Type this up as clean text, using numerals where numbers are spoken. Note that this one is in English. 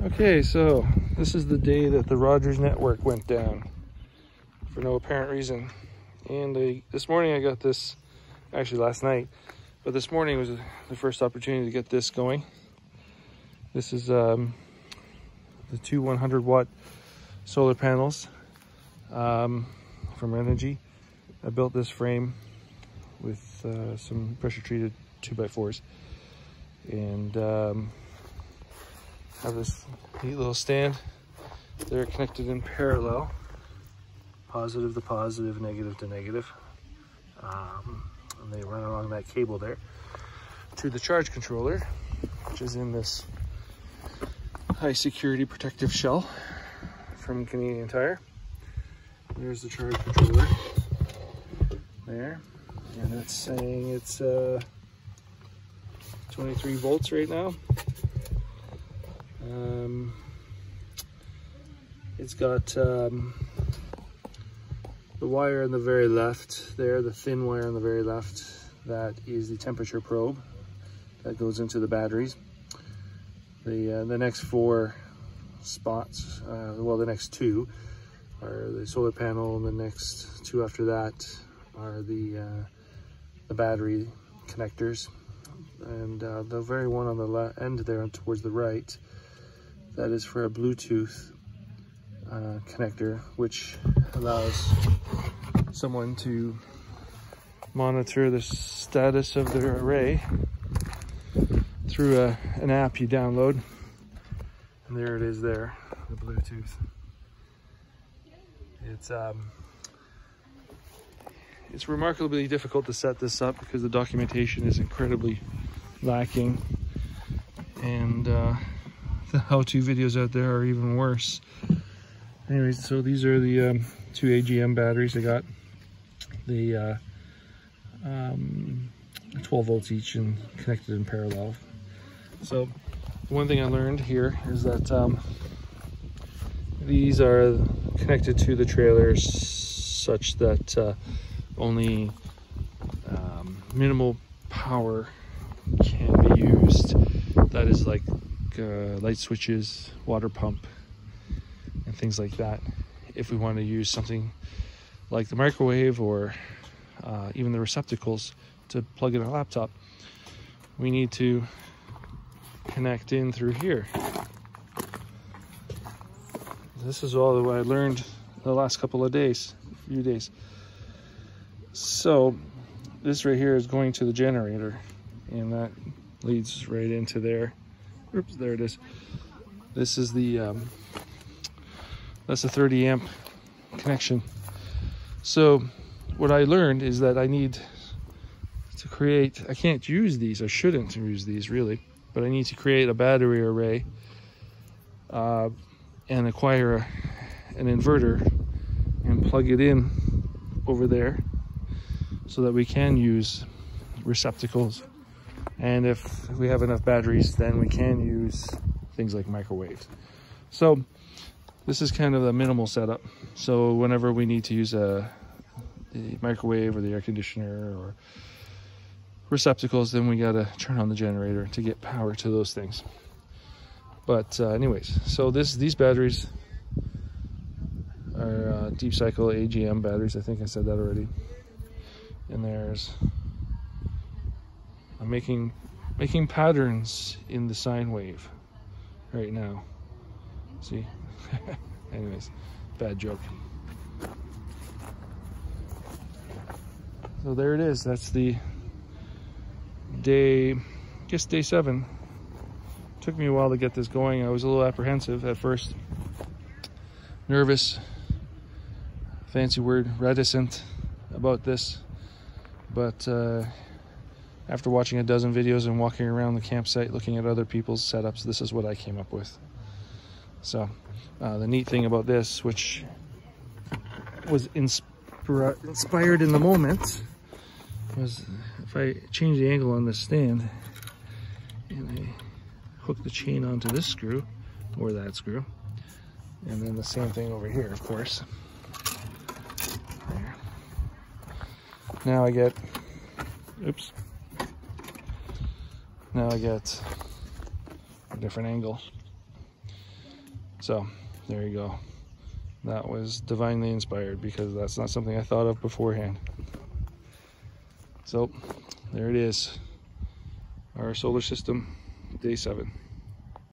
Okay, so this is the day that the Rogers network went down for no apparent reason. And this morning I got this, actually last night, but this morning was the first opportunity to get this going. This is the two 100-watt solar panels from RENOGY. I built this frame with some pressure-treated 2x4s, and have this neat little stand. They're connected in parallel, positive to positive, negative to negative, and they run along that cable there to the charge controller, which is in this high security protective shell from Canadian Tire. There's the charge controller there, and it's saying it's 23 volts right now. It's got the wire on the very left there, the thin wire on the very left, that is the temperature probe that goes into the batteries. The next four spots, well, the next two are the solar panel, and the next two after that are the battery connectors. And the very one on the end there towards the right, that is for a Bluetooth connector, which allows someone to monitor the status of their array through an app you download. And there it is there, the Bluetooth. It's remarkably difficult to set this up because the documentation is incredibly lacking, and the how-to videos out there are even worse. Anyways, so these are the two AGM batteries. I got the 12 volts each and connected in parallel. So one thing I learned here is that these are connected to the trailers such that only minimal power can be used. That is like light switches, water pump, and things like that. If we want to use something like the microwave or even the receptacles to plug in a laptop, we need to connect in through here. This is all that I learned the last couple of days, few days. So this right here is going to the generator, and that leads right into there. Oops, there it is. This is the that's a 30 amp connection. So what I learned is that I need to create, I can't use these, I shouldn't use these really, but I need to create a battery array and acquire an inverter and plug it in over there so that we can use receptacles. And if we have enough batteries, then we can use things like microwaves. So this is kind of a minimal setup. So whenever we need to use the microwave or the air conditioner or receptacles, then we gotta turn on the generator to get power to those things. But anyways, so these batteries are deep cycle AGM batteries. I think I said that already. And I'm making patterns in the sine wave right now. See? Anyways, bad joke. So there it is. That's the day, I guess day 7. Took me a while to get this going. I was a little apprehensive at first. Nervous, fancy word, reticent about this. But after watching a dozen videos and walking around the campsite looking at other people's setups, this is what I came up with. So the neat thing about this, which was inspired in the moment, was if I change the angle on this stand and I hook the chain onto this screw or that screw, and then the same thing over here, of course. There. Now I get, oops, now I get a different angle. So there you go. That was divinely inspired, because that's not something I thought of beforehand. So there it is, our solar system, day 7.